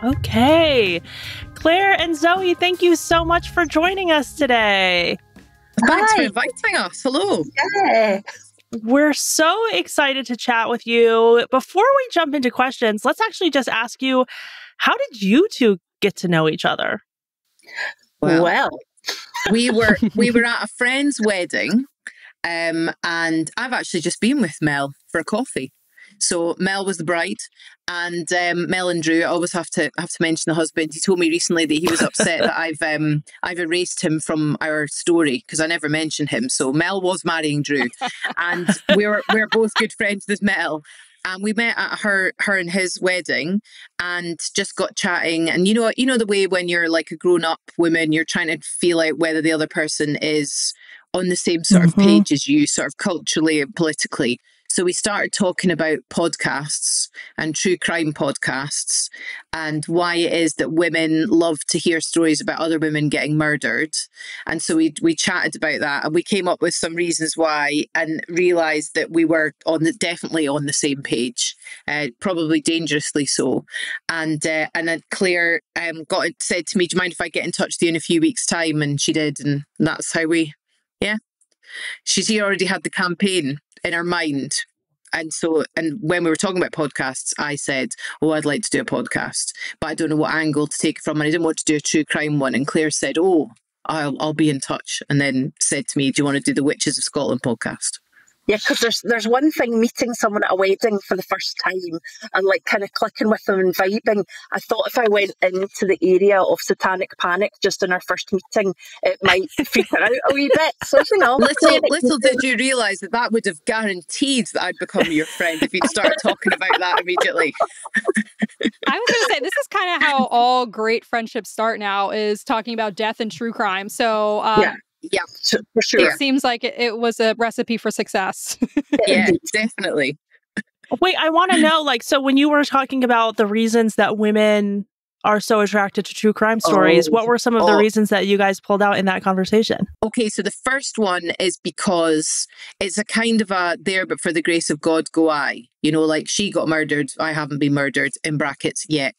Okay. Claire and Zoe, thank you so much for joining us today. Thanks for inviting us. Hello. Yeah. We're so excited to chat with you. Before we jump into questions, let's actually just ask you, how did you two get to know each other? Well, we were at a friend's wedding, and I've actually just been with Mel for a coffee. So Mel was the bride, and Mel and Drew. I always have to mention the husband. He told me recently that he was upset that I've erased him from our story because I never mentioned him. So Mel was marrying Drew, and we're both good friends with Mel. And we met at her and his wedding, and just got chatting. And you know the way when you're like a grown-up woman, you're trying to feel out whether the other person is on the same sort of page as you, sort of culturally and politically. So we started talking about podcasts and true crime podcasts and why it is that women love to hear stories about other women getting murdered. And so we chatted about that, and we came up with some reasons why, and realised that we were definitely on the same page, probably dangerously so. And then Claire said to me, "Do you mind if I get in touch with you in a few weeks' time?" And she did, and that's how she already had the campaign in her mind. And when we were talking about podcasts, I said, "Oh, I'd like to do a podcast, but I don't know what angle to take it from. And I didn't want to do a true crime one." And Claire said, "Oh, I'll be in touch." And then said to me, "Do you want to do the Witches of Scotland podcast?" Yeah, because there's one thing meeting someone at a wedding for the first time and like kind of clicking with them and vibing. I thought if I went into the area of satanic panic just in our first meeting, it might freak her out a wee bit. So, little did you realise that would have guaranteed that I'd become your friend if you'd start talking about that immediately. I was going to say, this is kind of how all great friendships start now, is talking about death and true crime. So, yeah, for sure. It seems like it was a recipe for success. Yeah, definitely. Wait, I want to know, so when you were talking about the reasons that women are so attracted to true crime stories, what were some of the reasons that you guys pulled out in that conversation? Okay, so the first one is because it's a kind of a there but for the grace of God go I. Like she got murdered, I haven't been murdered, in brackets, yet.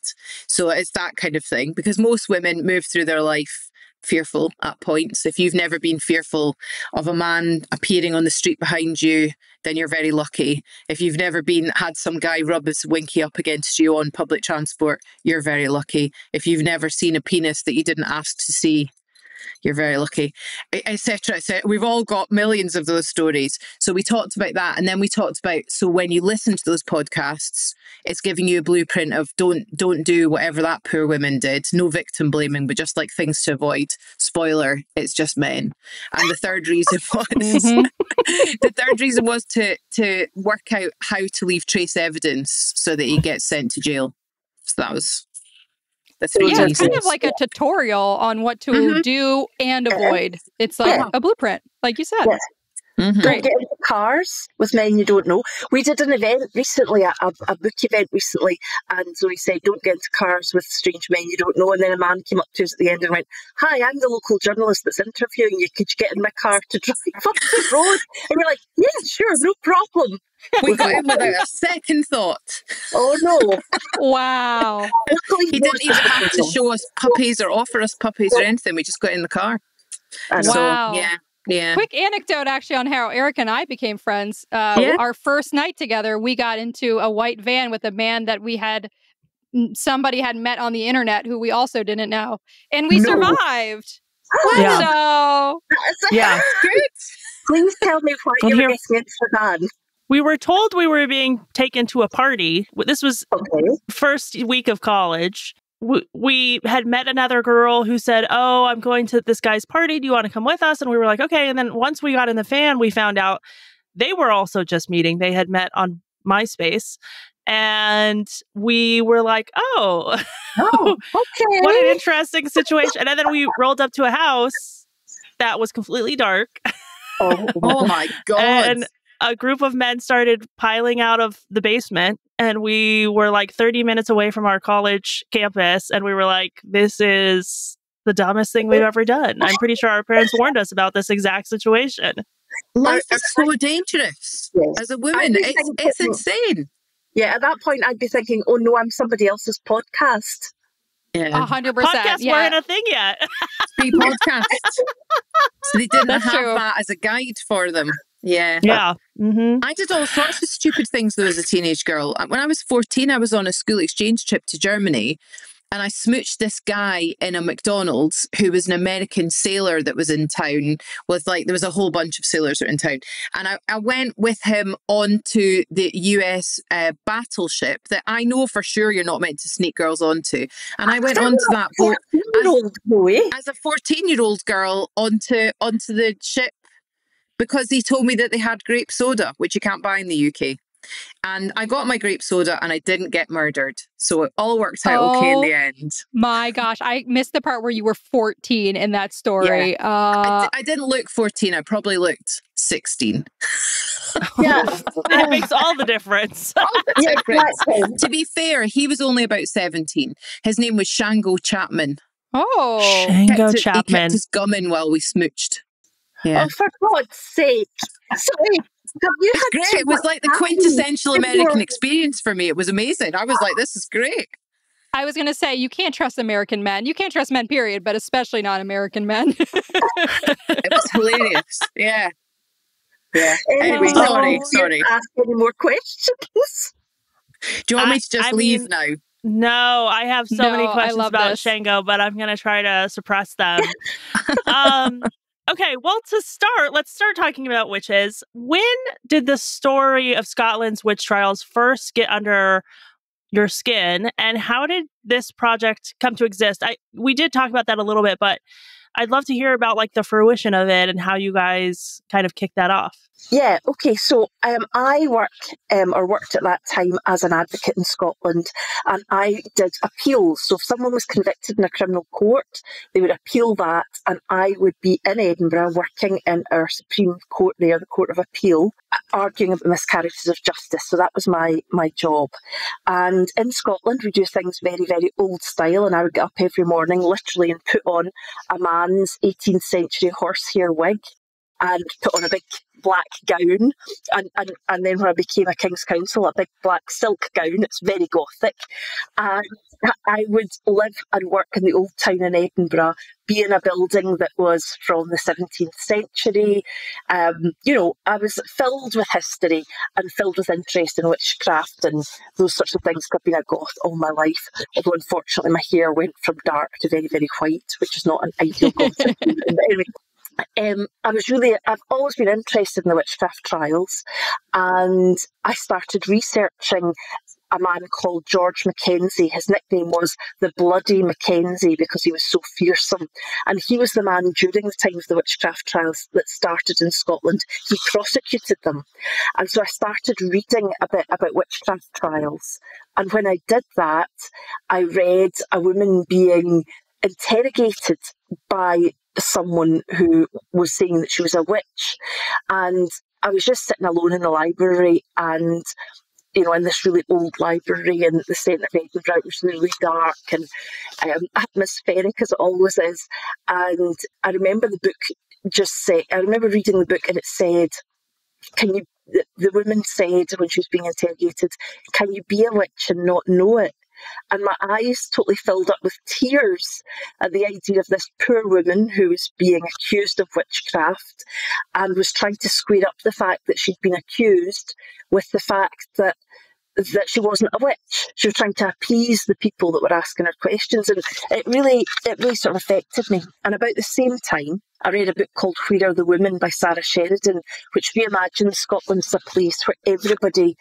So it's that kind of thing, because most women move through their life fearful at points. If you've never been fearful of a man appearing on the street behind you, then you're very lucky. If you've never had some guy rub his winky up against you on public transport, you're very lucky. If you've never seen a penis that you didn't ask to see, you're very lucky, etc. We've all got millions of those stories. So we talked about that, and then we talked about, so when you listen to those podcasts, it's giving you a blueprint of don't do whatever that poor woman did. No victim blaming, but just like things to avoid. Spoiler, it's just men. And the third reason was to work out how to leave trace evidence so that he gets sent to jail. So that was it's kind of like a tutorial on what to do and avoid. It's like a blueprint, like you said. Yes. Don't get into cars with men you don't know. We did an event recently, a book event recently, and Zoe said, "Don't get into cars with strange men you don't know." And then a man came up to us at the end and went, "Hi, I'm the local journalist that's interviewing you. Could you get in my car to drive up the road?" And we're like, "Yeah, sure, no problem." We got in without a second thought. Oh no. Wow. He didn't even have to show us puppies or offer us puppies or anything. We just got in the car. Wow. So, yeah. Quick anecdote actually on how Eric and I became friends. Our first night together, we got into a white van with a man that somebody had met on the internet who we also didn't know. And we survived. Yeah. So Good. Please tell me why you were getting into the van. We were told we were being taken to a party. This was first week of college. We had met another girl who said, "Oh, I'm going to this guy's party. Do you want to come with us?" And we were like, "Okay." And then once we got in the van, we found out they were also just meeting. They had met on MySpace. And we were like, oh, okay. What an interesting situation. And then we rolled up to a house that was completely dark. Oh my God. And a group of men started piling out of the basement, and we were like 30 minutes away from our college campus, and we were like, this is the dumbest thing we've ever done. I'm pretty sure our parents warned us about this exact situation. Life is so dangerous. Yes. As a woman, it's insane. Yeah, at that point, I'd be thinking, oh no, I'm somebody else's podcast. 100%. Podcasts weren't a thing yet. Pre-podcast. So they didn't That's have true. that as a guide for them. Yeah. Yeah. Mm-hmm. I did all sorts of stupid things though as a teenage girl. When I was 14, I was on a school exchange trip to Germany, and I smooched this guy in a McDonald's who was an American sailor that was in town with there was a whole bunch of sailors that were in town. And I went with him onto the US battleship that I know for sure you're not meant to sneak girls onto. And I went onto that boat as a 14-year-old girl onto the ship because he told me that they had grape soda, which you can't buy in the UK. And I got my grape soda and I didn't get murdered. So it all worked out okay in the end. My gosh, I missed the part where you were 14 in that story. Yeah. I didn't look 14. I probably looked 16. Yeah. It makes all the difference. To be fair, he was only about 17. His name was Shango Chapman. Oh. Shango He Chapman. kept us gumming while we smooched. Yeah. Oh, for God's sake. Sorry. It's great. It was like the quintessential American experience for me. It was amazing. I was like, this is great. I was going to say, you can't trust American men. You can't trust men, period, but especially not American men. It was hilarious. Yeah. Yeah. Anyway, sorry. Ask any more questions? Do you want me to just leave now? No, I have so many questions about Shango, but I'm going to try to suppress them. Okay, well, to start, let's start talking about witches. When did the story of Scotland's witch trials first get under your skin, and how did this project come to exist? We did talk about that a little bit, but I'd love to hear about the fruition of it and how you guys kind of kicked that off. Yeah, okay, so I worked at that time as an advocate in Scotland, and I did appeals. So if someone was convicted in a criminal court, they would appeal that, and I would be in Edinburgh working in our Supreme Court there, the Court of Appeal, arguing about miscarriages of justice. So that was my job. And in Scotland, we do things very, very old style, and I would get up every morning, literally, and put on a man's 18th century horsehair wig and put on a big black gown, and then when I became a King's Counsel, a big black silk gown. It's very gothic, and I would live and work in the old town in Edinburgh, be in a building that was from the 17th century. I was filled with history and filled with interest in witchcraft and those sorts of things. I've been a goth all my life, although unfortunately my hair went from dark to very, very white, which is not an ideal gothic. But anyway, I've always been interested in the witchcraft trials, and I started researching a man called George Mackenzie. His nickname was the Bloody Mackenzie because he was so fearsome, and he was the man during the time of the witchcraft trials that started in Scotland. He prosecuted them, and so I started reading a bit about witchcraft trials, and when I did that, I read a woman being interrogated by someone who was saying that she was a witch, and I was just sitting alone in the library, and in this really old library in the centre of Edinburgh. It was really dark and atmospheric, as it always is. And I remember the book I remember reading the book, and it said, the woman said when she was being interrogated, "Can you be a witch and not know it?" And my eyes totally filled up with tears at the idea of this poor woman who was being accused of witchcraft and was trying to square up the fact that she'd been accused with the fact that she wasn't a witch. She was trying to appease the people that were asking her questions, and it really sort of affected me. And about the same time, I read a book called Where Are the Women by Sarah Sheridan, which reimagines Scotland as a place where everybody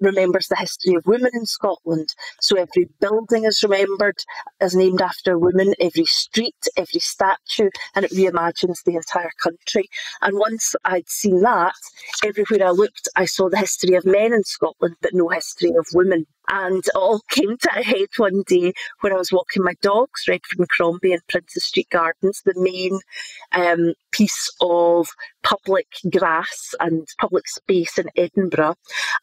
remembers the history of women in Scotland. So every building is remembered as named after a woman, every street, every statue, and it reimagines the entire country. And once I'd seen that, everywhere I looked, I saw the history of men in Scotland, but no history of women. And it all came to a head one day when I was walking my dogs, Redford and Crombie in Princess Street Gardens, the main piece of public grass and public space in Edinburgh.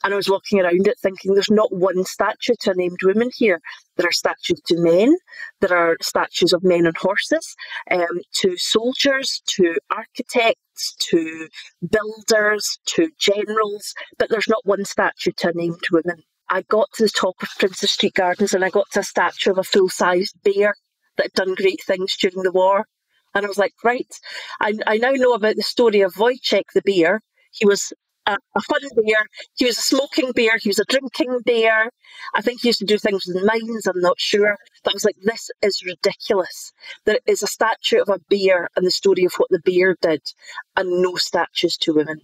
And I was walking around it thinking, there's not one statue to a named woman here. There are statues to men, there are statues of men on horses, to soldiers, to architects, to builders, to generals, but there's not one statue to a named woman. I got to the top of Princess Street Gardens and I got to a statue of a full-sized bear that had done great things during the war. And I was like, right, I now know about the story of Wojciech the bear. He was a fun bear. He was a smoking bear. He was a drinking bear. I think he used to do things with mines. I'm not sure. But I was like, this is ridiculous. There is a statue of a bear and the story of what the bear did, and no statues to women.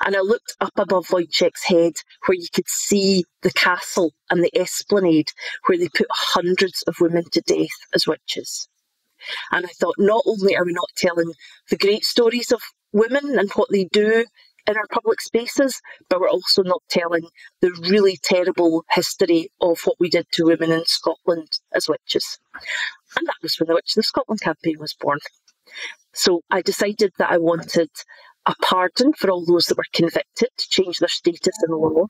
And I looked up above Wojciech's head where you could see the castle and the esplanade where they put hundreds of women to death as witches. And I thought, not only are we not telling the great stories of women and what they do in our public spaces, but we're also not telling the really terrible history of what we did to women in Scotland as witches. And that was when the Witches of Scotland campaign was born. So I decided that I wanted a pardon for all those that were convicted to change their status in the law.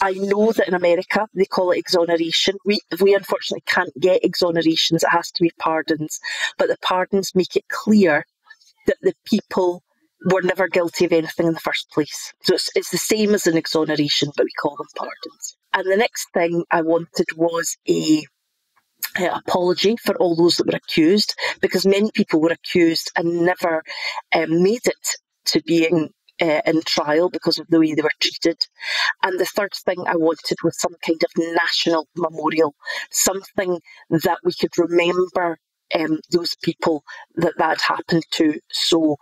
I know that in America they call it exoneration. We unfortunately can't get exonerations. It has to be pardons. But the pardons make it clear that the people were never guilty of anything in the first place. So it's the same as an exoneration, but we call them pardons. And the next thing I wanted was a apology for all those that were accused, because many people were accused and never made it to being in trial because of the way they were treated. And the third thing I wanted was some kind of national memorial, something that we could remember those people that happened to, so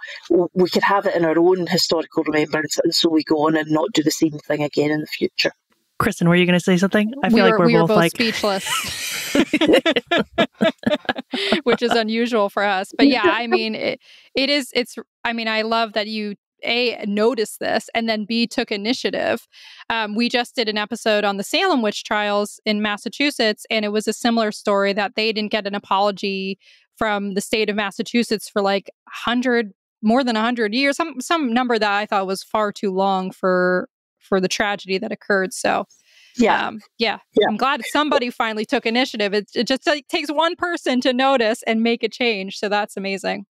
we could have it in our own historical remembrance, and so we go on and not do the same thing again in the future. Kristen, were you going to say something? I feel like we're both like speechless, which is unusual for us. But yeah, I mean, I love that you A, noticed this, and then B, took initiative. We just did an episode on the Salem witch trials in Massachusetts, and it was a similar story that they didn't get an apology from the state of Massachusetts for like more than 100 years, some number that I thought was far too long for the tragedy that occurred. So I'm glad somebody finally took initiative. It just takes one person to notice and make a change. So that's amazing.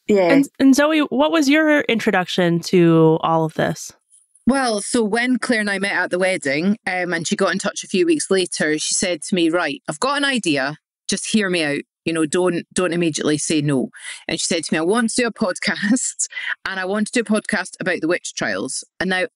Yeah. And Zoe, what was your introduction to all of this? Well, so when Claire and I met at the wedding, and she got in touch a few weeks later, she said to me, right, I've got an idea, just hear me out. You know, don't immediately say no. And she said to me, I want to do a podcast, and I want to do a podcast about the witch trials. And now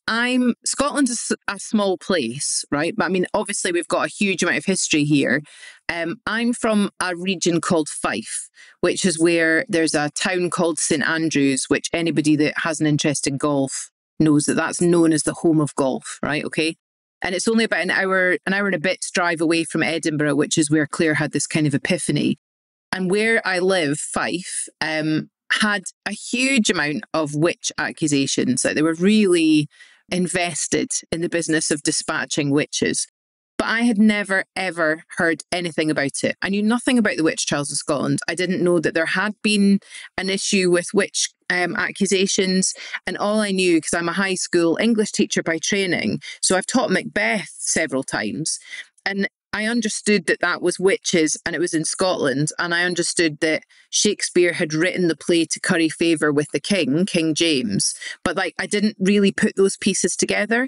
Scotland is a small place, right? But I mean, obviously we've got a huge amount of history here. I'm from a region called Fife, which is where there's a town called St Andrews, which anybody that has an interest in golf knows that that's known as the home of golf, right? Okay. And it's only about an hour and a bit's drive away from Edinburgh, which is where Claire had this kind of epiphany. And where I live, Fife, had a huge amount of witch accusations. Like, they were really invested in the business of dispatching witches. But I had never, ever heard anything about it. I knew nothing about the witch trials of Scotland. I didn't know that there had been an issue with witch accusations. And all I knew, because I'm a high school English teacher by training, so I've taught Macbeth several times. And I understood that that was witches and it was in Scotland. And I understood that Shakespeare had written the play to curry favour with the king, King James. But like, I didn't really put those pieces together.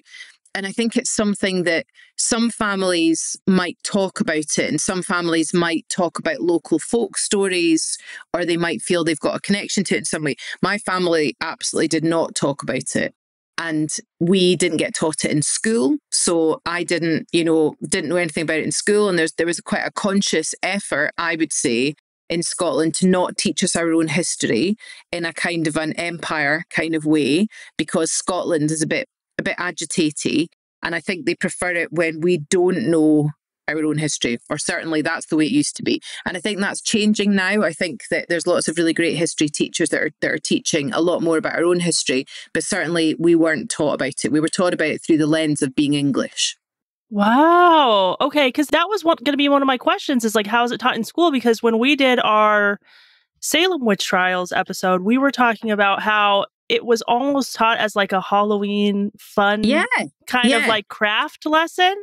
And I think it's something that some families might talk about it, and some families might talk about local folk stories, or they might feel they've got a connection to it in some way. My family absolutely did not talk about it. And we didn't get taught it in school. So I didn't know anything about it in school. And there was quite a conscious effort, I would say, in Scotland to not teach us our own history in a kind of an empire kind of way, because Scotland is a bit agitated. And I think they prefer it when we don't know our own history, or certainly that's the way it used to be. And I think that's changing now. I think that there's lots of really great history teachers that are teaching a lot more about our own history, but certainly we weren't taught about it. We were taught about it through the lens of being English. Wow. Okay, because that was going to be one of my questions, is like, how is it taught in school? Because when we did our Salem witch trials episode, we were talking about how it was almost taught as like a Halloween fun kind of like craft lesson.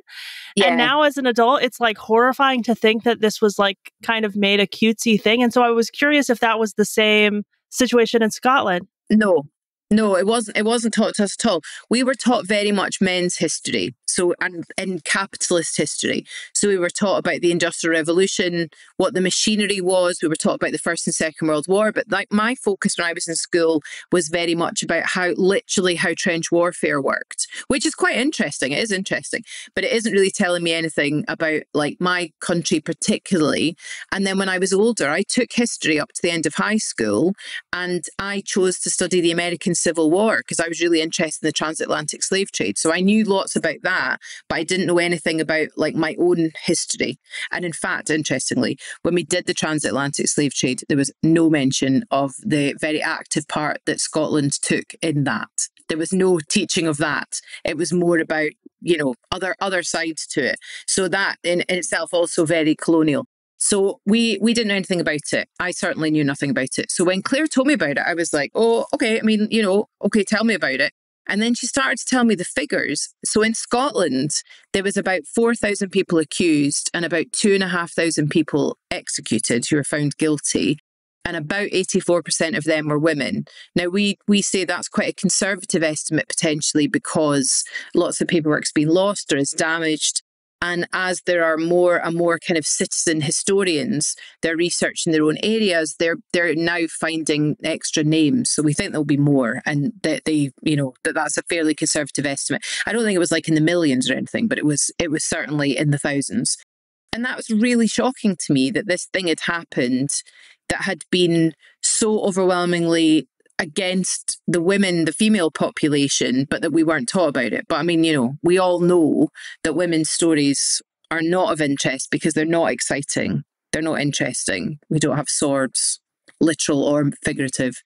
Yeah. And now as an adult, it's like horrifying to think that this was like kind of made a cutesy thing. And so I was curious if that was the same situation in Scotland. No, No, it wasn't. It wasn't taught to us at all. We were taught very much men's history, so and in capitalist history. So we were taught about the Industrial Revolution, what the machinery was. We were taught about the First and Second World War. But like my focus when I was in school was very much about how trench warfare worked, which is quite interesting. It is interesting, but it isn't really telling me anything about like my country particularly. And then when I was older, I took history up to the end of high school, and I chose to study the American Civil War because I was really interested in the transatlantic slave trade. So I knew lots about that, but I didn't know anything about like my own history. And in fact, interestingly, when we did the transatlantic slave trade, there was no mention of the very active part that Scotland took in that. There was no teaching of that. It was more about, you know, other sides to it. So that in itself also very colonial. So we didn't know anything about it. I certainly knew nothing about it. So when Claire told me about it, I was like, oh, okay. I mean, you know, okay, tell me about it. And then she started to tell me the figures. So in Scotland, there was about 4,000 people accused and about 2,500 people executed who were found guilty. And about 84% of them were women. Now, we say that's quite a conservative estimate potentially because lots of paperwork's been lost or is damaged. And as there are more and more kind of citizen historians, they're researching their own areas, they're now finding extra names. So we think there'll be more, and that that's a fairly conservative estimate. I don't think it was like in the millions or anything, but it was certainly in the thousands. And that was really shocking to me that this thing had happened that had been so overwhelmingly against the women, the female population, but that we weren't taught about it. But I mean, you know, we all know that women's stories are not of interest because they're not exciting. They're not interesting. We don't have swords, literal or figurative.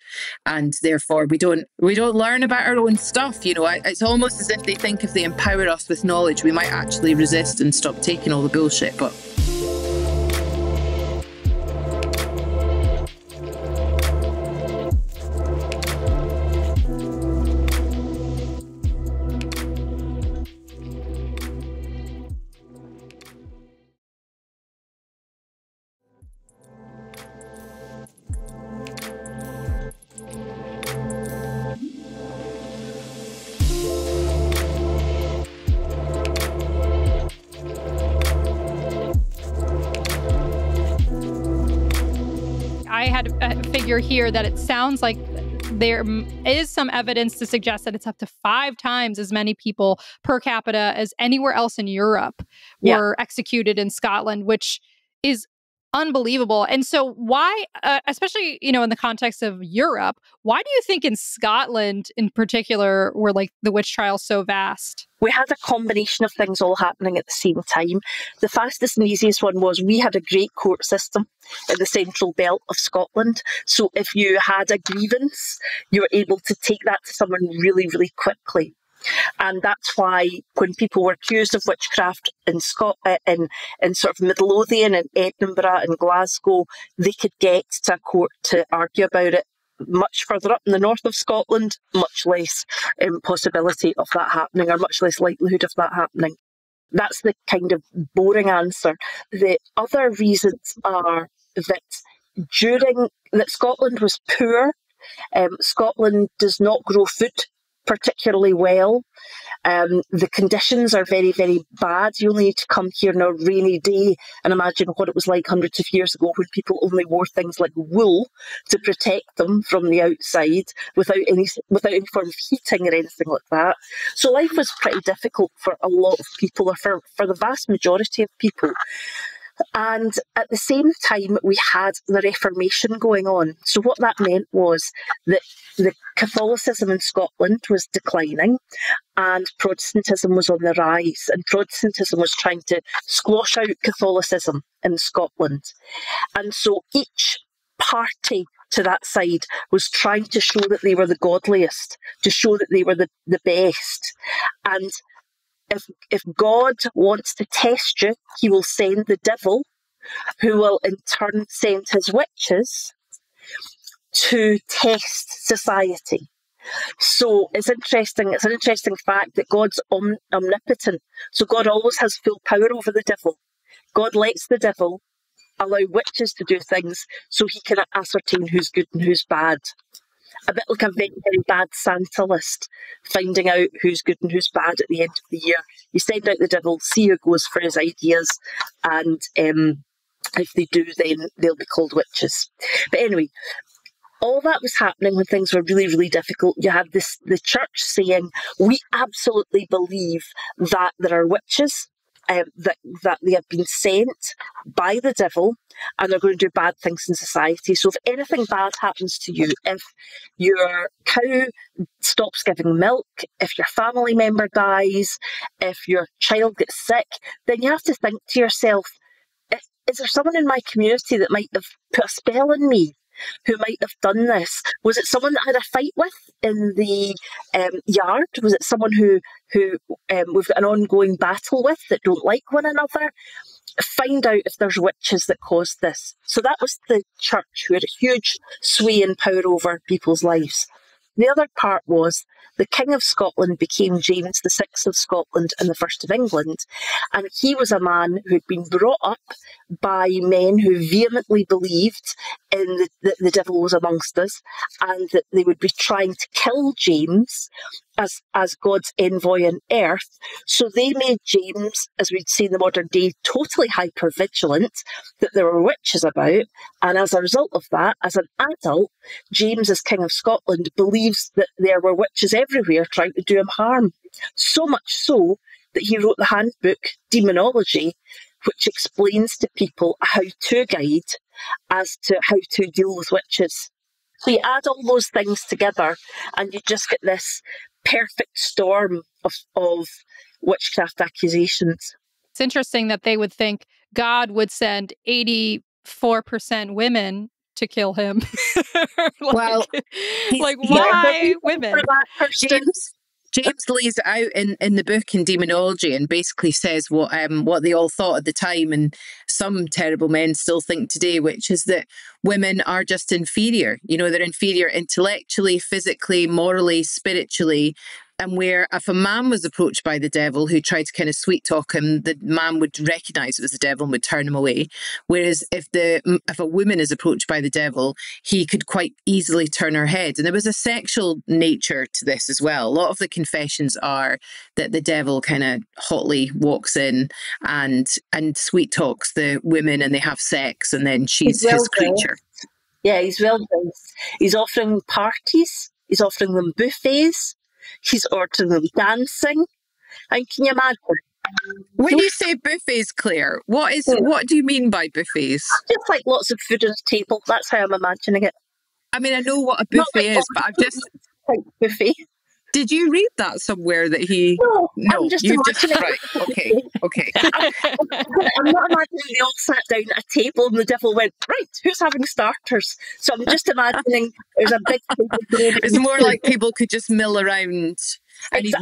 And therefore we don't learn about our own stuff. You know, it's almost as if they think if they empower us with knowledge, we might actually resist and stop taking all the bullshit. But I had a figure here that it sounds like there is some evidence to suggest that it's up to 5 times as many people per capita as anywhere else in Europe were executed in Scotland, which is unbelievable. And so why, especially, you know, in the context of Europe, why do you think in Scotland in particular were like the witch trials so vast? We had a combination of things all happening at the same time. The fastest and easiest one was we had a great court system in the central belt of Scotland. So if you had a grievance, you were able to take that to someone really, really quickly. And that's why when people were accused of witchcraft in sort of Midlothian and Edinburgh and Glasgow, they could get to a court to argue about it. Much further up in the north of Scotland, much less possibility of that happening, or much less likelihood of that happening. That's the kind of boring answer. The other reasons are that Scotland was poor. Scotland does not grow food particularly well. The conditions are very, very bad. You only need to come here on a rainy day and imagine what it was like hundreds of years ago when people only wore things like wool to protect them from the outside without any form of heating or anything like that. So life was pretty difficult for a lot of people, or for the vast majority of people. And at the same time, we had the Reformation going on. So what that meant was that the Catholicism in Scotland was declining and Protestantism was on the rise. And Protestantism was trying to squash out Catholicism in Scotland. And so each party to that side was trying to show that they were the godliest, to show that they were the best. And if God wants to test you, he will send the devil, who will in turn send his witches to test society. So it's interesting. It's an interesting fact that God's omnipotent. So God always has full power over the devil. God lets the devil allow witches to do things so he can ascertain who's good and who's bad. A bit like a very, very bad Santa list, finding out who's good and who's bad at the end of the year. You send out the devil, see who goes for his ideas, and if they do, then they'll be called witches. But anyway, all that was happening when things were really, really difficult. You had the church saying, we absolutely believe that there are witches, that they have been sent by the devil and they're going to do bad things in society. So if anything bad happens to you, if your cow stops giving milk, if your family member dies, if your child gets sick, then you have to think to yourself, is there someone in my community that might have put a spell on me? Who might have done this? Was it someone that I had a fight with in the yard? Was it someone who we've got an ongoing battle with that don't like one another? Find out if there's witches that caused this. So that was the church, who had a huge sway and power over people's lives. The other part was the King of Scotland became James VI of Scotland and the First of England. And he was a man who had been brought up by men who vehemently believed in the devil was amongst us, and that they would be trying to kill James as God's envoy on earth. So they made James, as we'd say in the modern day, totally hyper-vigilant, that there were witches about. And as a result of that, as an adult, James, as King of Scotland, believes that there were witches everywhere trying to do him harm. So much so that he wrote the handbook, Demonology, which explains to people a how-to guide as to how to deal with witches. So you add all those things together and you just get this perfect storm of witchcraft accusations. It's interesting that they would think God would send 84% women to kill him. Well, why women? James lays it out in the book in Demonology and basically says what they all thought at the time, and some terrible men still think today, which is that women are just inferior. You know, they're inferior intellectually, physically, morally, spiritually. And where if a man was approached by the devil who tried to kind of sweet talk him, the man would recognise it was the devil and would turn him away. Whereas if a woman is approached by the devil, he could quite easily turn her head. And there was a sexual nature to this as well. A lot of the confessions are that the devil kind of hotly walks in and sweet talks the women, and they have sex, and then she's his creature. Yeah, he's well dressed. He's offering parties. He's offering them buffets. He's ordering them dancing. And can you imagine? When you say buffets, Claire, what do you mean by buffets? Just like lots of food on the table. That's how I'm imagining it. I mean, I know what a buffet is, but I've just... Like buffet. Did you read that somewhere that he... No, I'm just imagining right. Okay. I'm not imagining they all sat down at a table and the devil went, right, who's having starters? So I'm just imagining there's a big table. It's more like people could just mill around, and he'd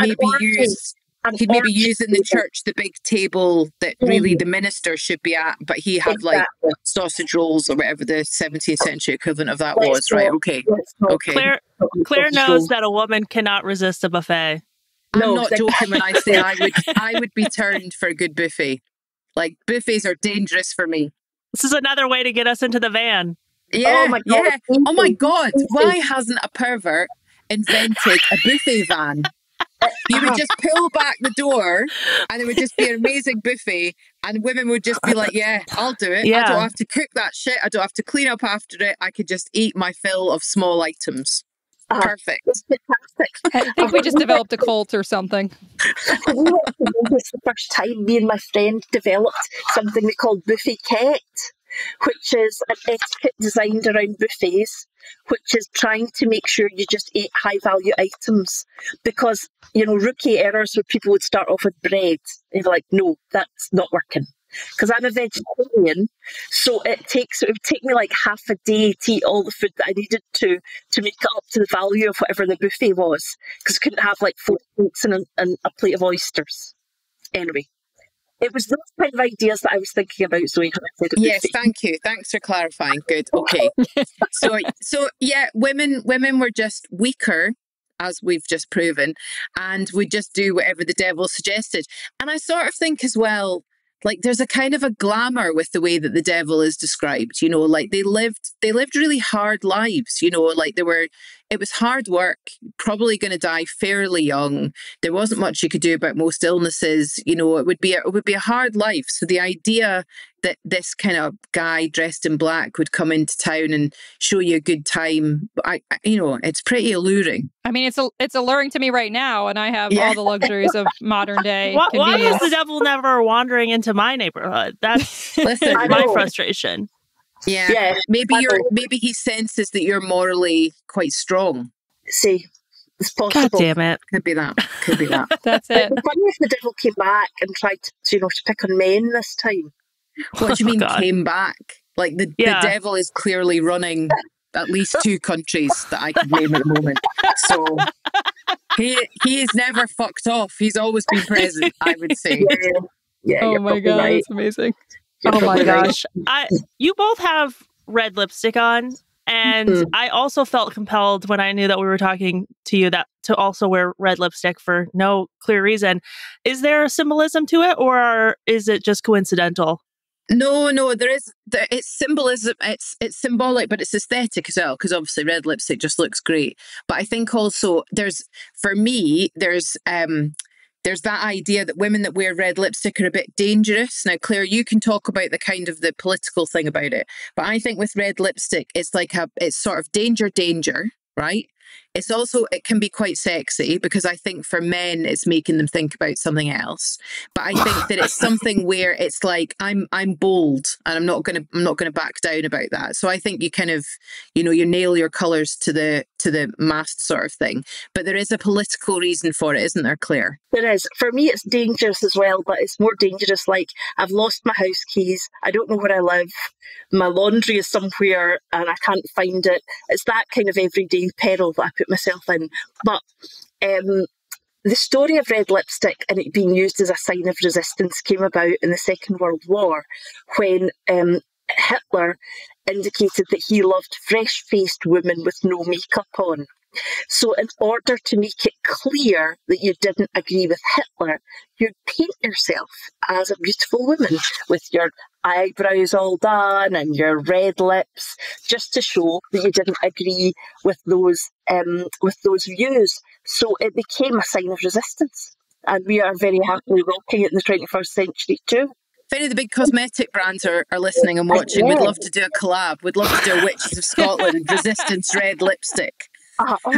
maybe use in the church the big table that really the minister should be at, but he had like sausage rolls or whatever the 17th century equivalent of that was, right? Okay. Claire knows that a woman cannot resist a buffet. I'm not joking when I say I would be turned for a good buffet. Like, buffets are dangerous for me. This is another way to get us into the van. Yeah, Oh my God. Why hasn't a pervert invented a buffet van? You would just pull back the door and it would just be an amazing buffet, and women would just be like, yeah, I'll do it. I don't have to cook that shit. I don't have to clean up after it. I could just eat my fill of small items. Perfect. It's fantastic. I think we just developed a cult or something. We went to Vegas the first time. Me and my friend developed something we called buffet-quette, which is an etiquette designed around buffets, which is trying to make sure you just eat high-value items. Because, you know, rookie errors where people would start off with bread. And you're like, no, that's not working. Because I'm a vegetarian, so it would take me like half a day to eat all the food that I needed to make it up to the value of whatever the buffet was. Because I couldn't have like 4 steaks and a plate of oysters. Anyway, it was those kind of ideas that I was thinking about, Zoe, when I said a Yes, buffet. thank you. Thanks for clarifying. Good. Okay. So yeah, women were just weaker, as we've just proven, and would just do whatever the devil suggested. And I sort of think as well, like, there's a kind of a glamour with the way that the devil is described, you know, like they lived really hard lives, you know, like they were, it was hard work, probably going to die fairly young. There wasn't much you could do about most illnesses. You know, it would be a hard life. So the idea that this kind of guy dressed in black would come into town and show you a good time, it's pretty alluring. I mean, it's alluring to me right now, and I have all the luxuries of modern day Why convenience. is the devil never wandering into my neighborhood? That's my frustration. Yeah. Maybe he senses that you're morally quite strong. See, it's possible. God damn it. Could be that. That's it. It'd be funny if the devil came back and tried to pick on men this time. What do you mean came back? Like the devil is clearly running at least 2 countries that I can name at the moment. So he is never fucked off. He's always been present, I would say. Yeah. Oh my God, right. that's amazing. Oh my gosh. You both have red lipstick on, and I also felt compelled when I knew that we were talking to you to also wear red lipstick for no clear reason. Is there a symbolism to it, or is it just coincidental? No, it's symbolism. It's symbolic, but it's aesthetic as well, because obviously red lipstick just looks great. But I think also there's that idea that women that wear red lipstick are a bit dangerous. Now, Claire, you can talk about the political thing about it, but I think with red lipstick, it's sort of danger, right? It's also, it can be quite sexy, because I think for men, it's making them think about something else. But I think that it's something where it's like, I'm bold, and I'm not gonna back down about that. So I think you kind of, you nail your colours to the mast sort of thing. But there is a political reason for it, isn't there, Claire? There is. For me, it's dangerous as well, but it's more dangerous. Like, I've lost my house keys. I don't know where I live. My laundry is somewhere and I can't find it. It's that kind of everyday peril that I put myself in. But the story of red lipstick and it being used as a sign of resistance came about in the Second World War, when Hitler indicated that he loved fresh-faced women with no makeup on. So in order to make it clear that you didn't agree with Hitler, you'd paint yourself as a beautiful woman with your eyebrows all done and your red lips, just to show that you didn't agree with those views. So it became a sign of resistance. And we are very happily rocking it in the 21st century too. If any of the big cosmetic brands are listening and watching, we'd love to do a collab. We'd love to do a Witches of Scotland resistance red lipstick.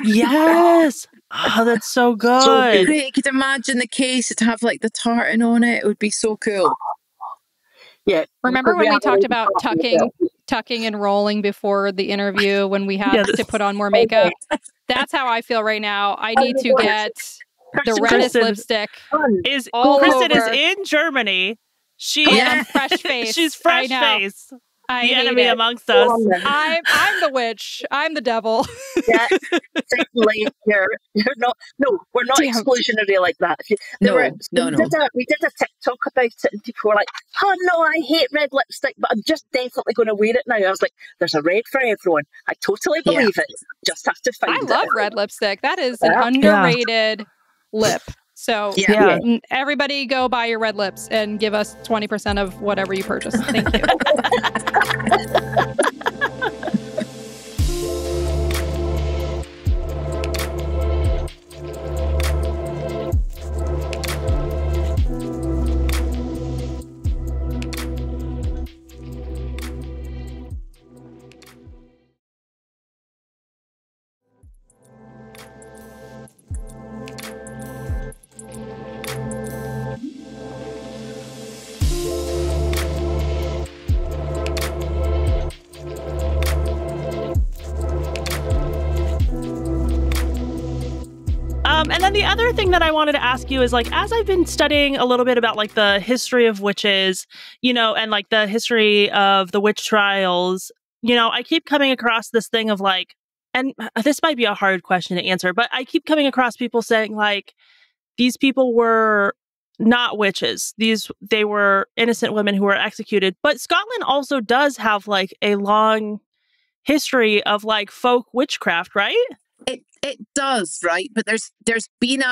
Yes. Oh, that's so good. So great. You could imagine the case to have like the tartan on it. It would be so cool. Yeah. Remember when we talked about tucking and rolling before the interview when we had to put on more makeup? That's how I feel right now. I need to get the reddest lipstick. Kristen is in Germany. Fresh face. She's fresh face. The enemy amongst us. I'm the witch. I'm the devil. Yeah, certainly. You're not. No, we're not exclusionary like that. No. We did a TikTok about it, and people were like, "Oh no, I hate red lipstick, but I'm just definitely going to wear it now." I was like, "There's a red for everyone." I totally believe it. Just have to find it. I love red lipstick. That is an underrated lip. So everybody go buy your red lips and give us 20% of whatever you purchase. Thank you. And then the other thing that I wanted to ask you is, like, as I've been studying a little bit about like the history of witches, and like the history of the witch trials, I keep coming across this thing of like, and this might be a hard question to answer, but I keep coming across people saying like, these people were not witches. They were innocent women who were executed. But Scotland also does have like a long history of like folk witchcraft, right? It does, right? But there's been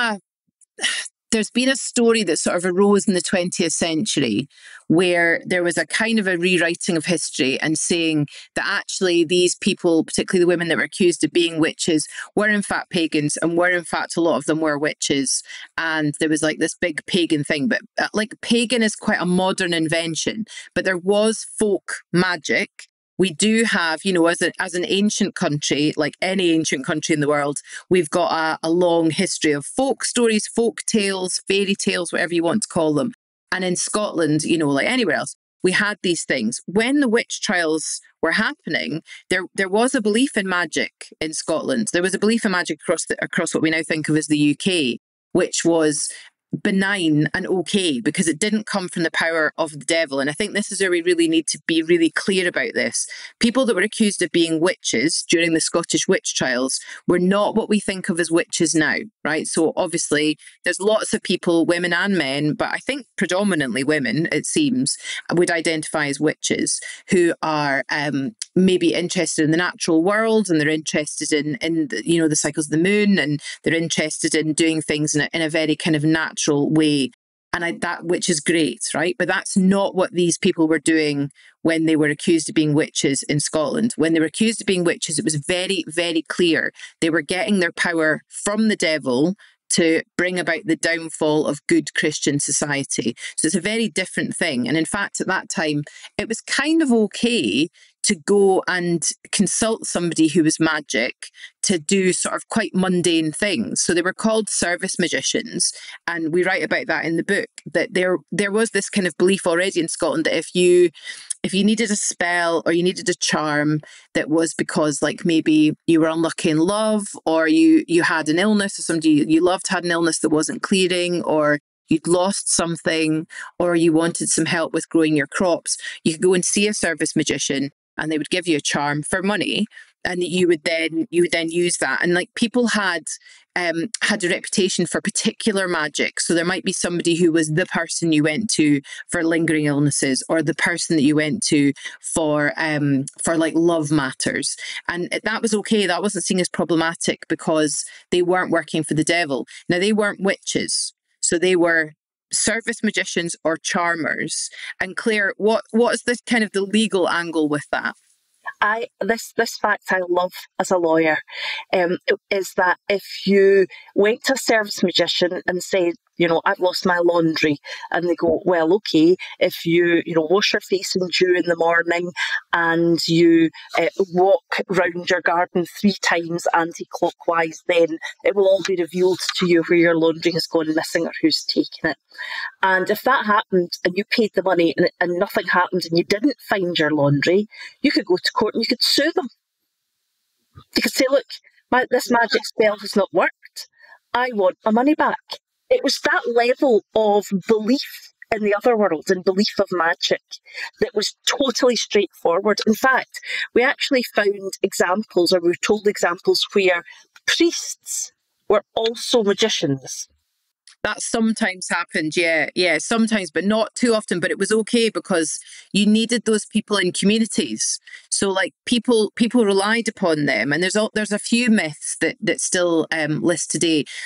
there's been a story that sort of arose in the 20th century where there was a kind of a rewriting of history and saying that actually these people, particularly the women that were accused of being witches, were in fact pagans, and were in fact a lot of them were witches. And there was like this big pagan thing. But like pagan is quite a modern invention, but there was folk magic. We do have, you know, as an ancient country, like any ancient country in the world, we've got a long history of folk stories, folk tales, fairy tales, whatever you want to call them. And in Scotland, you know, like anywhere else, we had these things. When the witch trials were happening, there was a belief in magic in Scotland. There was a belief in magic across what we now think of as the UK, which was benign and okay because it didn't come from the power of the devil. And I think this is where we really need to be really clear about this. People that were accused of being witches during the Scottish witch trials were not what we think of as witches now, right? So obviously there's lots of people, women and men, but I think predominantly women, it seems, would identify as witches who are maybe interested in the natural world, and they're interested in the, you know, the cycles of the moon, and they're interested in doing things in a very kind of natural way. And that, which is great, right? But that's not what these people were doing when they were accused of being witches in Scotland. When they were accused of being witches, it was very, very clear. They were getting their power from the devil to bring about the downfall of good Christian society. So it's a very different thing. And in fact, at that time, it was kind of okay to go and consult somebody who was magic to do sort of quite mundane things. So they were called service magicians. And we write about that in the book, that there was this kind of belief already in Scotland that if you needed a spell or you needed a charm that was because like maybe you were unlucky in love, or you had an illness, or somebody you loved had an illness that wasn't clearing, or you'd lost something, or you wanted some help with growing your crops, you could go and see a service magician and they would give you a charm for money. And you would then use that. And like people had a reputation for particular magic. So there might be somebody who was the person you went to for lingering illnesses, or the person that you went to for like love matters. And that was okay. That wasn't seen as problematic because they weren't working for the devil. Now, they weren't witches. So they were service magicians or charmers. And Claire, what is the kind of the legal angle with that? This fact I love as a lawyer is that if you went to a service magician and said, you know, I've lost my laundry, and they go, well, okay, if you wash your face in dew in the morning and you walk round your garden 3 times anti-clockwise, then it will all be revealed to you where your laundry has gone missing or who's taken it. And if that happened and you paid the money and nothing happened and you didn't find your laundry, you could go to court and you could sue them. You could say, look, this magic spell has not worked. I want my money back. It was that level of belief in the other world and belief of magic that was totally straightforward. In fact, we actually found examples, or we were told examples, where priests were also magicians. That sometimes happened, yeah, sometimes, but not too often. But it was okay because you needed those people in communities. So like people relied upon them, and there's a few myths that still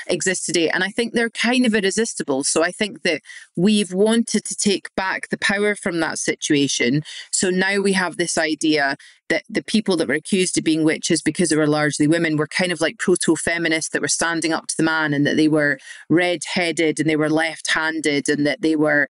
exist today, and I think they're kind of irresistible. So I think that we've wanted to take back the power from that situation. So now we have this idea that the people that were accused of being witches, because they were largely women, were kind of like proto-feminists that were standing up to the man, and that they were red-headed and they were left-handed, and that they were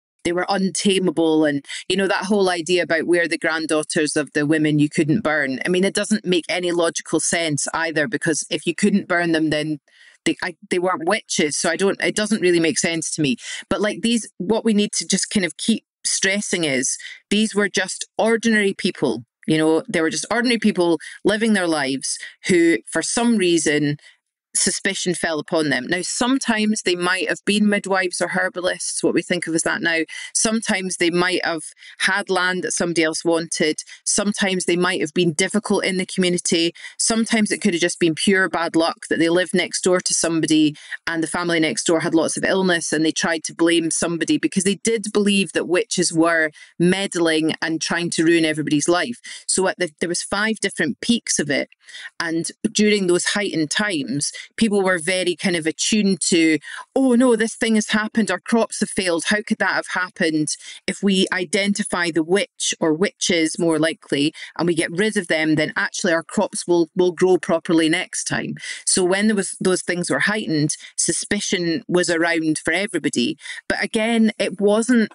untamable. And, you know, that whole idea about we're the granddaughters of the women you couldn't burn. I mean, it doesn't make any logical sense either, because if you couldn't burn them, then they weren't witches. So it doesn't really make sense to me. But like what we need to just kind of keep stressing is these were just ordinary people. You know, they were just ordinary people living their lives who, for some reason, suspicion fell upon them. Now, sometimes they might have been midwives or herbalists, what we think of as that now. Sometimes they might have had land that somebody else wanted. Sometimes they might have been difficult in the community. Sometimes it could have just been pure bad luck that they lived next door to somebody and the family next door had lots of illness, and they tried to blame somebody because they did believe that witches were meddling and trying to ruin everybody's life. So there was 5 different peaks of it. And during those heightened times, people were very kind of attuned to, oh no, this thing has happened, our crops have failed, how could that have happened? If we identify the witch or witches more likely and we get rid of them, then actually our crops will grow properly next time. So when those things were heightened, suspicion was around for everybody. But again, it wasn't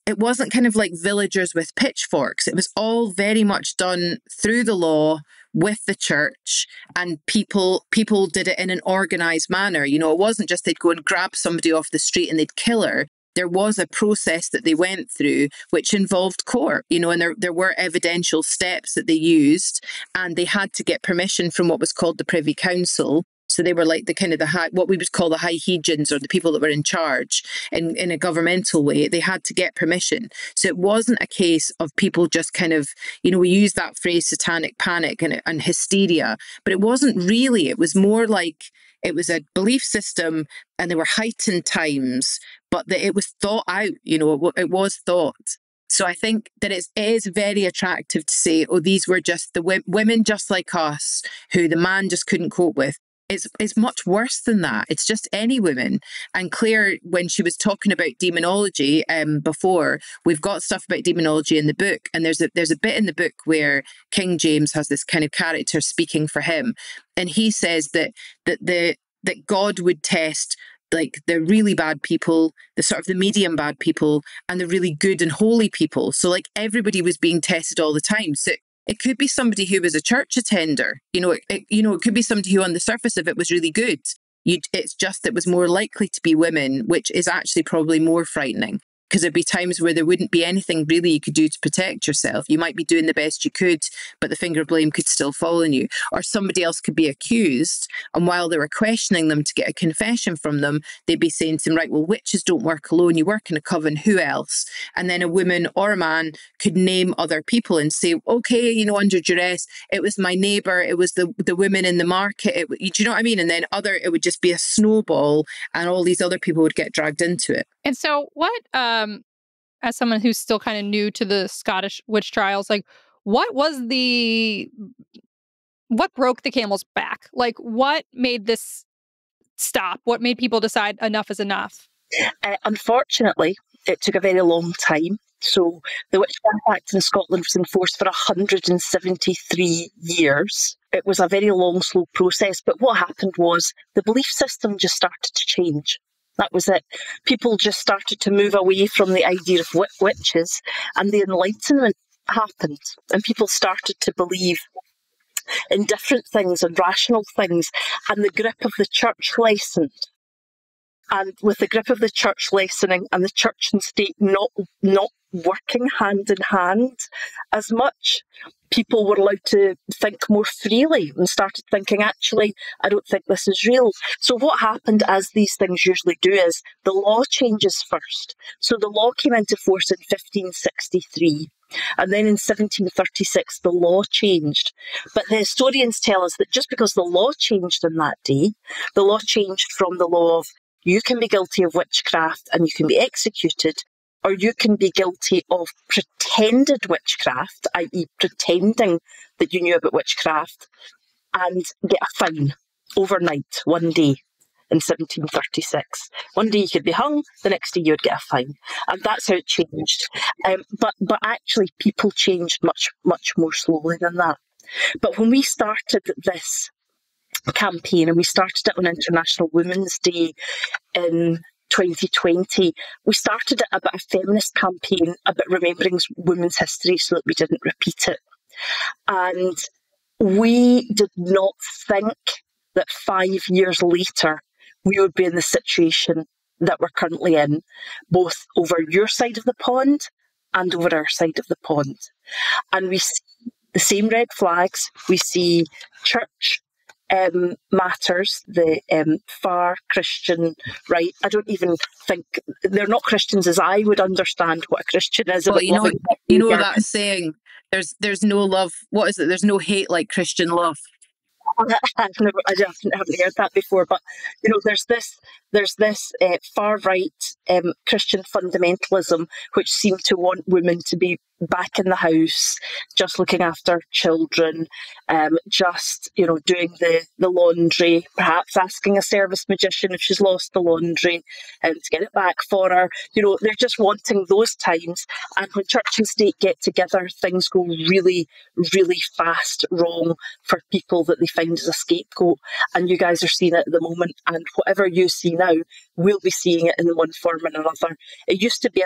kind of like villagers with pitchforks. It was all very much done through the law with the church, and people did it in an organized manner. You know, it wasn't just they'd go and grab somebody off the street and they'd kill her. There was a process that they went through which involved court, you know, and there were evidential steps that they used, and they had to get permission from what was called the Privy Council. So they were like the kind of what we would call the high hegions, or the people that were in charge in a governmental way. They had to get permission. So it wasn't a case of people just kind of, you know, we use that phrase satanic panic and hysteria, but it wasn't really. It was more like it was a belief system and there were heightened times, but that it was thought out, you know, it was thought. So I think that it is very attractive to say, oh, these were just the women just like us who the man just couldn't cope with. It's much worse than that. It's just any women. And Claire, when she was talking about demonology before, we've got stuff about demonology in the book. And there's a bit in the book where King James has this kind of character speaking for him. And he says that God would test like the really bad people, the sort of the medium bad people, and the really good and holy people. So like everybody was being tested all the time. So it could be somebody who was a church attender. It could be somebody who on the surface of it was really good. It's just that it was more likely to be women, which is actually probably more frightening. Because there'd be times where there wouldn't be anything really you could do to protect yourself. You might be doing the best you could, but the finger of blame could still fall on you. Or somebody else could be accused, and while they were questioning them to get a confession from them, they'd be saying to them, right, well, witches don't work alone, you work in a coven, who else? And then a woman or a man could name other people and say, okay, you know, under duress, it was my neighbour, it was the women in the market, do you know what I mean? And then it would just be a snowball, and all these other people would get dragged into it. And so what, as someone who's still kind of new to the Scottish witch trials, like what broke the camel's back? Like what made this stop? What made people decide enough is enough? Unfortunately, it took a very long time. So the Witchcraft Act in Scotland was in force for 173 years. It was a very long, slow process. But what happened was the belief system just started to change. That was it. People just started to move away from the idea of witches, and the Enlightenment happened, and people started to believe in different things and rational things, and the grip of the church lessened. And with the grip of the church lessening and the church and state not working hand in hand as much, people were allowed to think more freely and started thinking, actually, I don't think this is real. So what happened, as these things usually do, is the law changes first. So the law came into force in 1563. And then in 1736, the law changed. But the historians tell us that just because the law changed on that day, the law changed from the law of you can be guilty of witchcraft and you can be executed, or you can be guilty of pretended witchcraft, i.e. pretending that you knew about witchcraft, and get a fine overnight, one day in 1736. One day you could be hung, the next day you would get a fine. And that's how it changed. But actually people changed much, much more slowly than that. But when we started this campaign, and we started it on International Women's Day in 2020, we started it about a feminist campaign about remembering women's history so that we didn't repeat it. And we did not think that 5 years later we would be in the situation that we're currently in, both over your side of the pond and over our side of the pond. And we see the same red flags. We see church matters, the far Christian right. I don't even think they're not Christians as I would understand what a Christian is. Well, you know that saying, there's no love. What is it? There's no hate like Christian love. I haven't heard that before, but you know, there's this far right Christian fundamentalism which seem to want women to be back in the house, just looking after children, just, you know, doing the laundry, perhaps asking a service magician if she's lost the laundry to get it back for her. You know, they're just wanting those times. And when church and state get together, things go really, really fast wrong for people that they find as a scapegoat. And you guys are seeing it at the moment. And whatever you see now, we'll be seeing it in one form or another. We used to be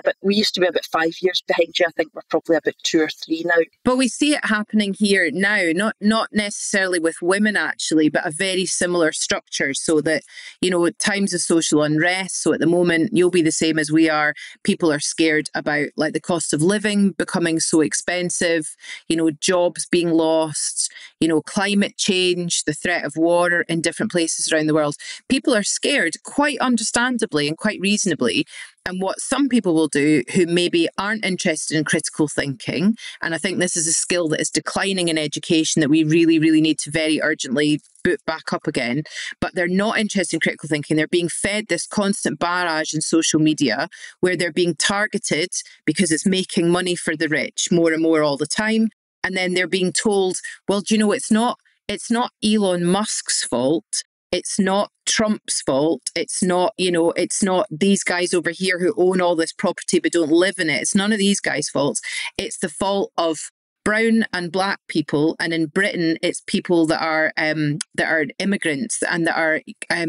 about 5 years behind you. I think we're probably about 2 or 3 now. But we see it happening here now, not necessarily with women actually, but a very similar structure, so that, you know, times of social unrest. So at the moment, you'll be the same as we are. People are scared about like the cost of living becoming so expensive, you know, jobs being lost, you know, climate change, the threat of war in different places around the world. People are scared, quite understandably and quite reasonably. And what some people will do who maybe aren't interested in critical thinking, and I think this is a skill that is declining in education that we really, really need to very urgently boot back up again, but they're not interested in critical thinking. They're being fed this constant barrage in social media where they're being targeted because it's making money for the rich more and more all the time. And then they're being told, well, do you know, it's not Elon Musk's fault. It's not Trump's fault. It's not, you know, it's not these guys over here who own all this property but don't live in it. It's none of these guys' faults. It's the fault of brown and black people, and in Britain, it's people that are immigrants and that are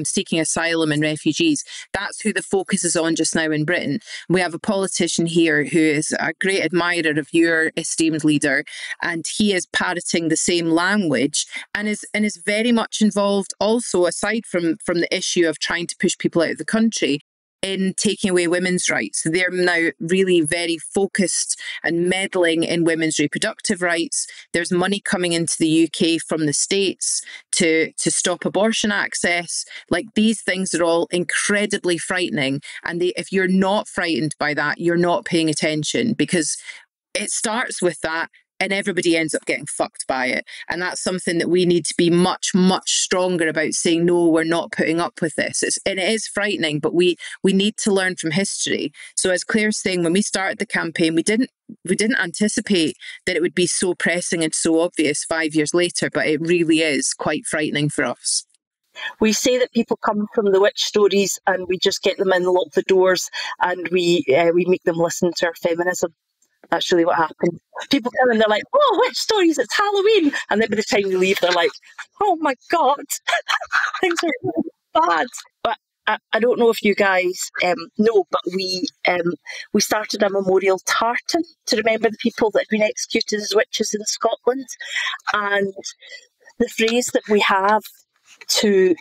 seeking asylum and refugees. That's who the focus is on just now in Britain. We have a politician here who is a great admirer of your esteemed leader, and he is parroting the same language and is very much involved also, aside from the issue of trying to push people out of the country, in taking away women's rights. So they're now really very focused and meddling in women's reproductive rights. There's money coming into the UK from the States to stop abortion access. Like, these things are all incredibly frightening. And if you're not frightened by that, you're not paying attention, because it starts with that. And everybody ends up getting fucked by it. And that's something that we need to be much, much stronger about, saying, no, we're not putting up with this. And it is frightening, but we need to learn from history. So as Claire's saying, when we started the campaign, we didn't anticipate that it would be so pressing and so obvious 5 years later, but it really is quite frightening for us. We say that people come from the witch stories and we just get them in, lock the doors, and we make them listen to our feminism. That's really what happened. People come and they're like, oh, witch stories, it's Halloween. And then by the time we leave, they're like, oh my God, things are really bad. But I don't know if you guys know, but we started a memorial tartan to remember the people that had been executed as witches in Scotland. And the phrase that we have to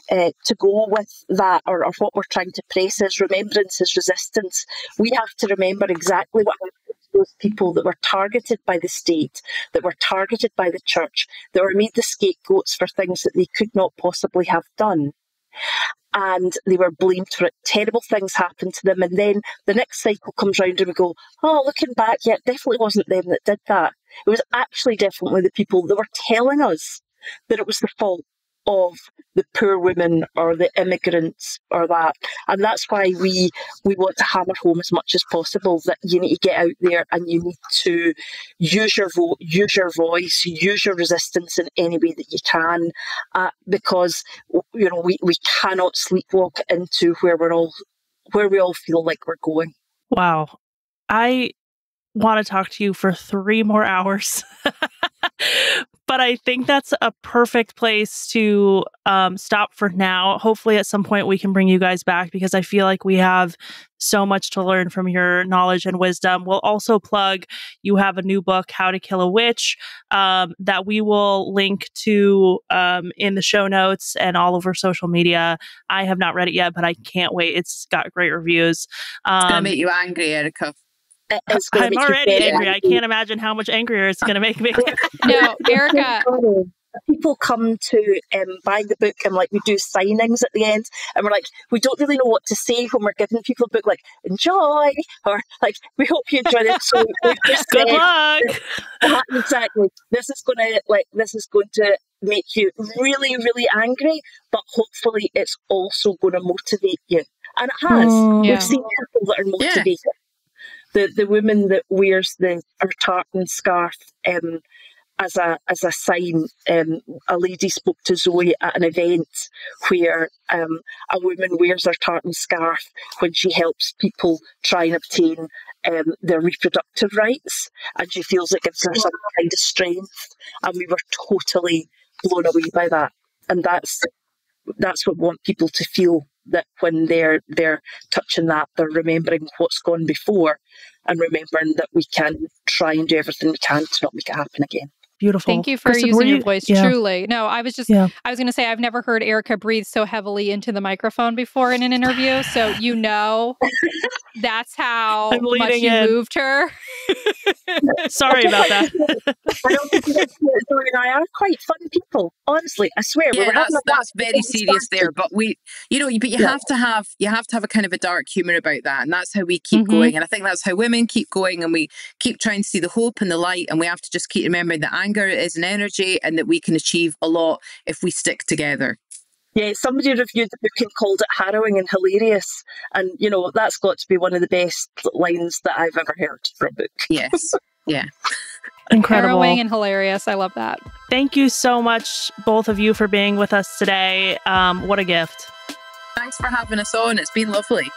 go with that, or what we're trying to press, is remembrance is resistance. We have to remember exactly what happened to those people that were targeted by the state, that were targeted by the church, that were made the scapegoats for things that they could not possibly have done. And they were blamed for it. Terrible things happened to them. And then the next cycle comes round and we go, oh, looking back, yeah, it definitely wasn't them that did that. It was actually definitely the people that were telling us that it was the fault of the poor women or the immigrants or that. And that's why we want to hammer home as much as possible that you need to get out there and you need to use your vote, use your voice, use your resistance in any way that you can, because you know we cannot sleepwalk into where we all feel like we're going. Wow. I want to talk to you for 3 more hours. But I think that's a perfect place to stop for now. Hopefully at some point we can bring you guys back, because I feel like we have so much to learn from your knowledge and wisdom. We'll also plug, you have a new book, How to Kill a Witch, that we will link to in the show notes and all over social media. I have not read it yet, but I can't wait. It's got great reviews. It's going to make you angry, Erica. I'm already angry. I can't imagine how much angrier it's going to make me. No, Erica. People come to buy the book, and like we do signings at the end, and we're like, we don't really know what to say when we're giving people a book, like enjoy, or like we hope you enjoy it. So good luck. Exactly. This is going to make you really, really angry, but hopefully it's also going to motivate you, and it has. Yeah. We've seen people that are motivated. the woman that wears her tartan scarf as a sign. A lady spoke to Zoe at an event where a woman wears her tartan scarf when she helps people try and obtain their reproductive rights, and she feels it gives her some kind of strength. And we were totally blown away by that. And that's what we want people to feel, that when they're touching that, they're remembering what's gone before and remembering that we can try and do everything we can to not make it happen again. Beautiful. Thank you for Kristen, using your voice. Truly. No, I was going to say, I've never heard Erica breathe so heavily into the microphone before in an interview. So, that's how much you moved her. Sorry about that. I don't think Zoe and I are quite fun people. Honestly, I swear. Yeah, that's very serious there. But you have to have a kind of a dark humor about that, and that's how we keep going. And I think that's how women keep going, and we keep trying to see the hope and the light. And we have to just keep remembering that anger is an energy, and that we can achieve a lot if we stick together. Yeah, somebody reviewed the book and called it harrowing and hilarious. And, that's got to be one of the best lines that I've ever heard for a book. Yes. Yeah. Incredible. Harrowing and hilarious. I love that. Thank you so much, both of you, for being with us today. What a gift. Thanks for having us on. It's been lovely.